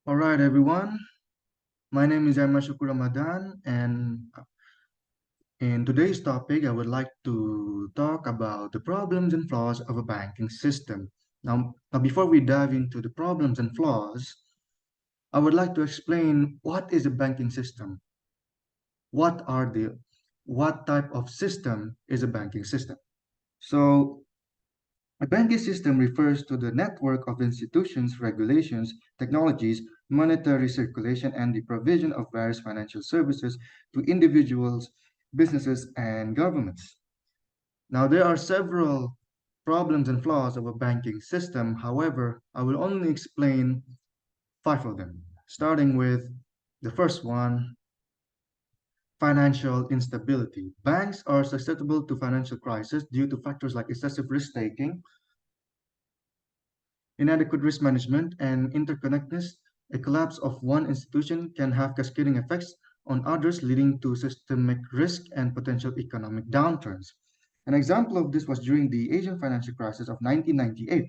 All right, everyone. My name is Ahmad Shukur Ramadan, and in today's topic, I would like to talk about the problems and flaws of a banking system. Now, before we dive into the problems and flaws, I would like to explain what is a banking system. What are the what type of system is a banking system? So, a banking system refers to the network of institutions, regulations, technologies, monetary circulation, and the provision of various financial services to individuals, businesses, and governments. Now, there are several problems and flaws of a banking system. However, I will only explain five of them, starting with the first one, financial instability. Banks are susceptible to financial crisis due to factors like excessive risk taking, inadequate risk management, and interconnectedness. A collapse of one institution can have cascading effects on others, leading to systemic risk and potential economic downturns. An example of this was during the Asian financial crisis of 1998.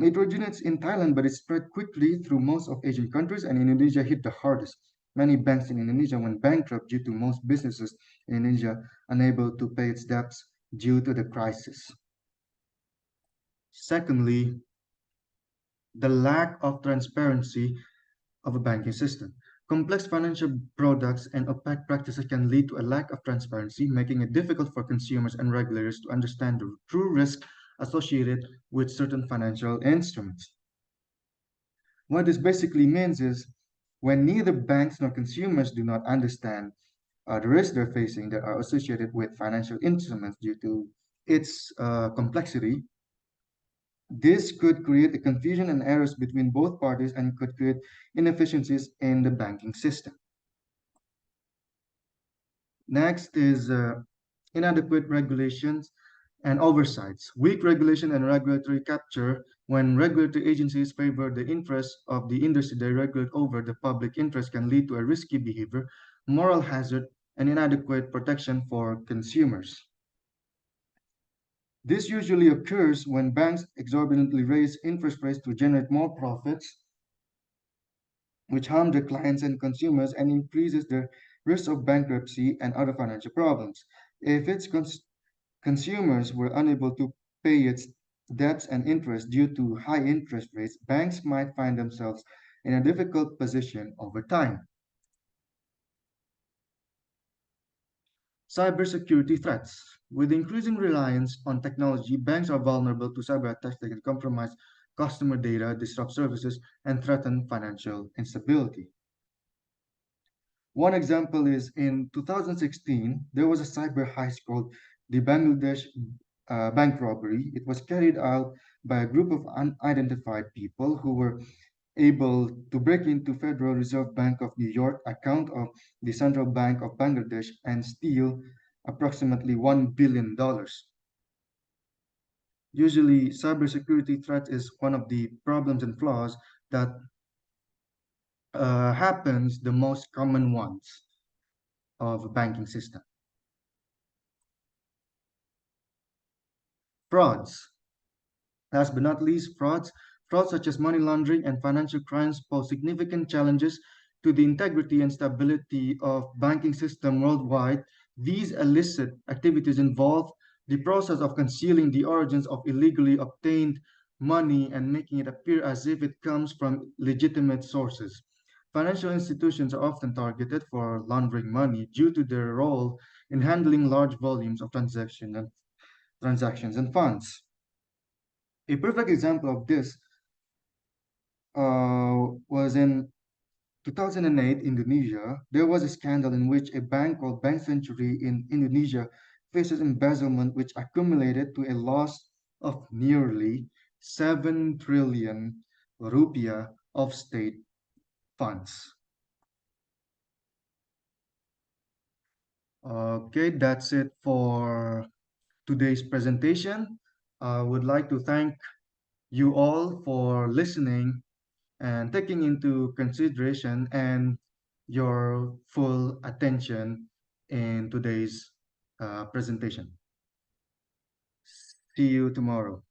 It originates in Thailand, but it spread quickly through most of Asian countries, and Indonesia hit the hardest. Many banks in Indonesia went bankrupt due to most businesses in Indonesia unable to pay its debts due to the crisis. Secondly, the lack of transparency of a banking system. Complex financial products and opaque practices can lead to a lack of transparency, making it difficult for consumers and regulators to understand the true risk associated with certain financial instruments. What this basically means is when neither banks nor consumers do not understand the risks they're facing that are associated with financial instruments due to its complexity, this could create a confusion and errors between both parties and could create inefficiencies in the banking system. Next is inadequate regulations and oversights. Weak regulation and regulatory capture when regulatory agencies favor the interests of the industry they regulate over the public interest can lead to a risky behavior, moral hazard, and inadequate protection for consumers. This usually occurs when banks exorbitantly raise interest rates to generate more profits, which harm their clients and consumers and increases the risk of bankruptcy and other financial problems. If its consumers were unable to pay its debts and interest due to high interest rates, banks might find themselves in a difficult position over time. Cybersecurity threats. With increasing reliance on technology, banks are vulnerable to cyber attacks that can compromise customer data, disrupt services, and threaten financial instability. One example is in 2016, there was a cyber heist called the Bangladesh bank robbery. It was carried out by a group of unidentified people who were able to break into Federal Reserve Bank of New York account of the Central Bank of Bangladesh and steal approximately $1 billion. Usually, cybersecurity threat is one of the problems and flaws that happens the most common ones of a banking system. Frauds. Last but not least, frauds such as money laundering and financial crimes pose significant challenges to the integrity and stability of banking system worldwide. These illicit activities involve the process of concealing the origins of illegally obtained money and making it appear as if it comes from legitimate sources. Financial institutions are often targeted for laundering money due to their role in handling large volumes of transactions and funds. A perfect example of this was in 2008 Indonesia. There was a scandal in which a bank called Bank Century in Indonesia faces embezzlement, which accumulated to a loss of nearly 7 trillion rupiah of state funds. Okay, that's it for today's presentation. I would like to thank you all for listening and taking into consideration and your full attention in today's presentation. See you tomorrow.